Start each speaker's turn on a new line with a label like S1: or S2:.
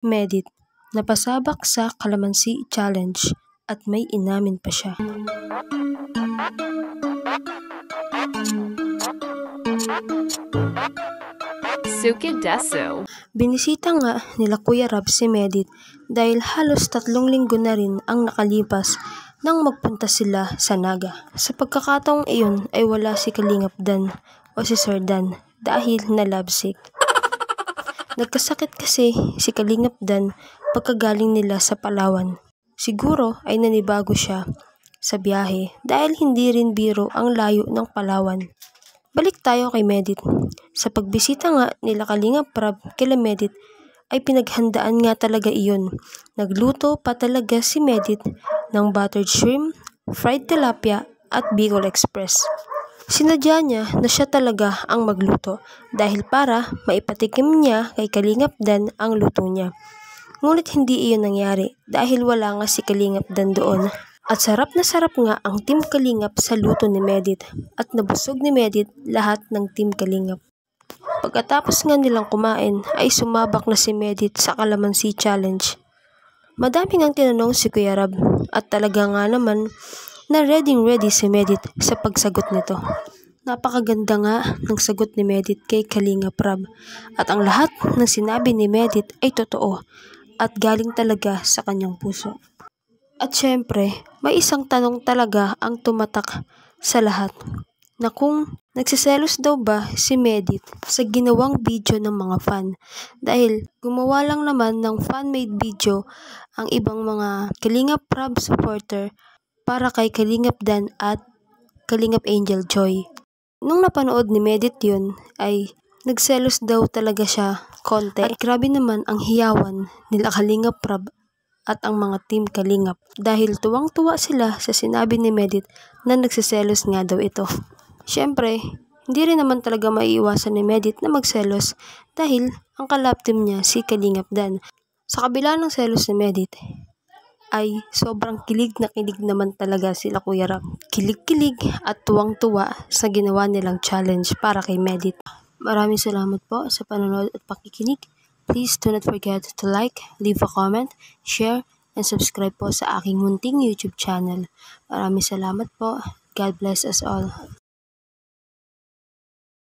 S1: Medit, napasabak sa Kalamansi Challenge at may inamin pa siya.
S2: Sukidesu.
S1: Binisita nga nila Kuya Rab si Medit dahil halos 3 linggo na rin ang nakalipas nang magpunta sila sa Naga. Sa pagkakataong iyon ay wala si Kalingap Dan o si Sir Dan dahil na lovesick. Nagkasakit kasi si Kalingap Dan pagkagaling nila sa Palawan. Siguro ay nanibago siya sa biyahe dahil hindi rin biro ang layo ng Palawan. Balik tayo kay Medit. Sa pagbisita nga nila Kalingap Rab kila Medit ay pinaghandaan nga talaga iyon. Nagluto pa talaga si Medit ng buttered shrimp, fried tilapia at Bicol Express. Sinadya niya na siya talaga ang magluto dahil para maipatikim niya kay Kalingap Dan ang luto niya. Ngunit hindi iyon nangyari dahil wala nga si Kalingap Dan doon. At sarap na sarap nga ang Team Kalingap sa luto ni Medit at nabusog ni Medit lahat ng Team Kalingap. Pagkatapos nga nilang kumain ay sumabak na si Medit sa Kalamansi Challenge. Madami ngang tinanong si Kuya Rab at talaga nga naman na ready si Medit sa pagsagot nito. Napakaganda nga ng sagot ni Medit kay Kalingap Rab at ang lahat ng sinabi ni Medit ay totoo at galing talaga sa kanyang puso. At syempre, may isang tanong talaga ang tumatak sa lahat na kung nagsiselos daw ba si Medit sa ginawang video ng mga fan dahil gumawa lang naman ng fan-made video ang ibang mga Kalingap Rab supporter para kay Kalingap Dan at Kalingap Angel Joy. Nung napanood ni Medit yun ay nagselos daw talaga siya konti at grabe naman ang hiyawan nila Kalingap Rab at ang mga Team Kalingap dahil tuwang-tuwa sila sa sinabi ni Medit na nagsiselos nga daw ito. Siyempre, hindi rin naman talaga maiiwasan ni Medit na magselos dahil ang kalab team niya si Kalingap Dan. Sa kabila ng selos ni Medit ay sobrang kilig naman talaga sila Kuya Rab. Kilig-kilig at tuwang-tuwa sa ginawa nilang challenge para kay Medit. Maraming salamat po sa panonood at pakikinig. Please do not forget to like, leave a comment, share, and subscribe po sa aking munting YouTube channel. Maraming salamat po. God bless us all.